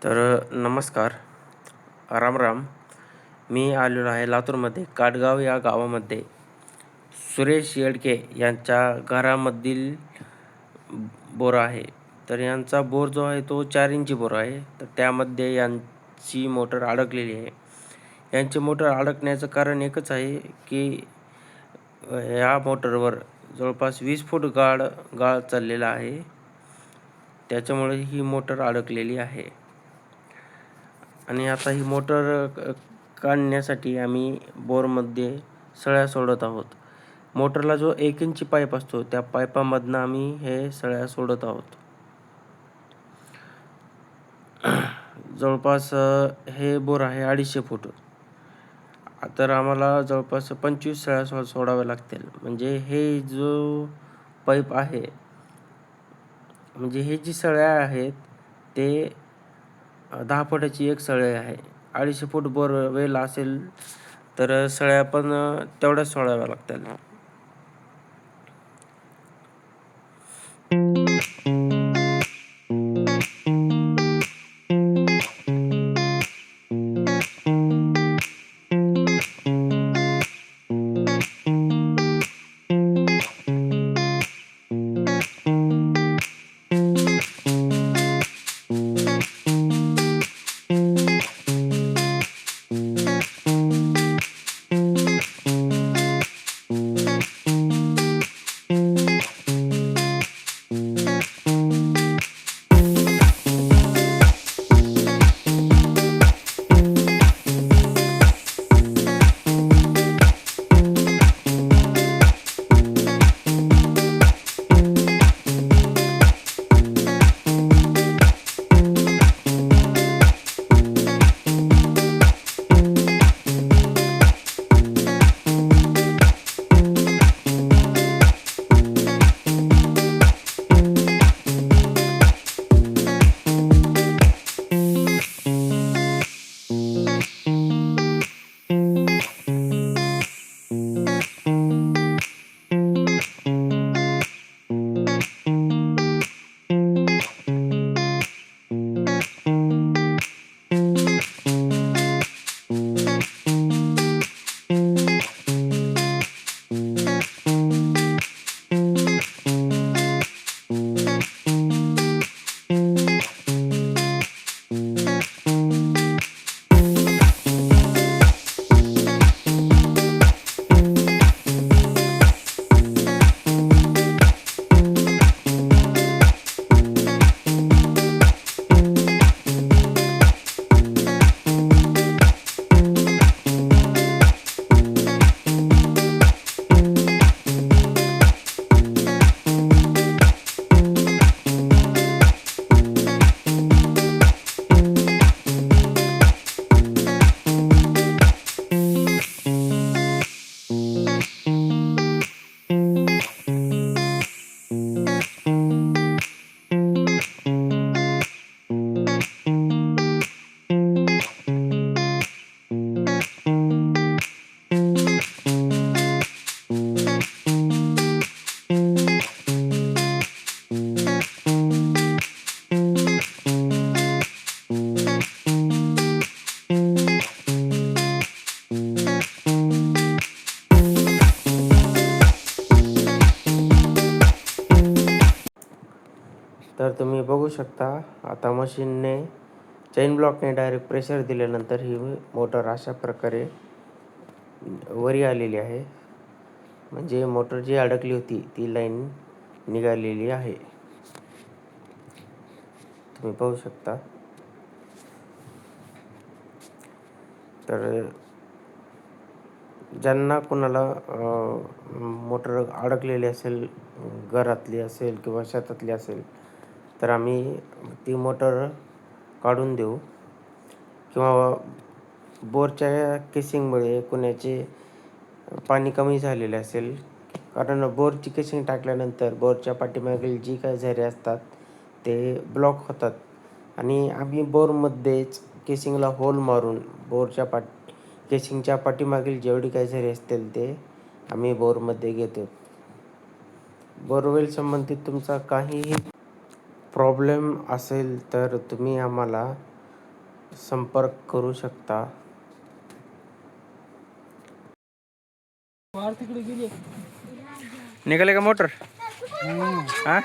तर नमस्कार, राम राम. मी आलेलो आहे लातूरमध्ये काटगाव या गावामध्ये सुरेश येडके यांच्या घरामधील बोर आहे. तर यांचा बोर जो आहे तो 4 इंची बोर आहे. तर त्यामध्ये यांची मोटर अडकलेली आहे. यांची मोटर अडकण्याचं कारण एकच आहे की या मोटरवर जवळपास 20 फूट गाळ चाललेला आहे. त्याच्यामुळे ही मोटर अडकलेली आहे. आणि आता ही मोटर काढण्यासाठी आम्ही बोरमध्ये सळ्या सोडत आहोत. मोटरला जो 1 इंची पाईप असतो त्या पाईपामधनं आम्ही हे सळ्या सोडत आहोत. जवळपास हे बोर आहे 250 फूट. तर आम्हाला जवळपास 25 सळ्या सोडाव्या लागतील. म्हणजे हे जो पाईप आहे, म्हणजे हे जी सळ्या आहेत ते 10 फुटाची एक सळी आहे. 250 फूट बोरवेल असेल तर सळ्या पण तेवढ्याच सोडाव्या लागतील. तर तुम्ही बघू शकता, आता मशीनने चैन ब्लॉकने डायरेक्ट प्रेशर दिल्यानंतर ही मोटर अशा प्रकारे वरी आलेली आहे. म्हणजे मोटर जी अडकली होती ती लाईन निघालेली आहे. तुम्ही पाहू शकता. तर ज्यांना कोणाला मोटर अडकलेली असेल, घरातली असेल किंवा शेतातली असेल, तर आम्ही ती मोटर काढून देऊ. किंवा बोरच्या केसिंगमुळे कोणाचे पाणी कमी झालेले असेल, कारण बोरची केसिंग टाकल्यानंतर बोरच्या पाठीमागील जी काही झरे असतात ते ब्लॉक होतात आणि आम्ही बोरमध्येच केसिंगला होल मारून बोरच्या केसिंगच्या पाठीमागील जेवढी काही झरे असतील ते आम्ही बोरमध्ये घेतो. बोरवेल संबंधित तुमचा काहीही प्रॉब्लेम असेल तर तुम्ही आम्हाला संपर्क करू शकता. निघाले का मोटर? हा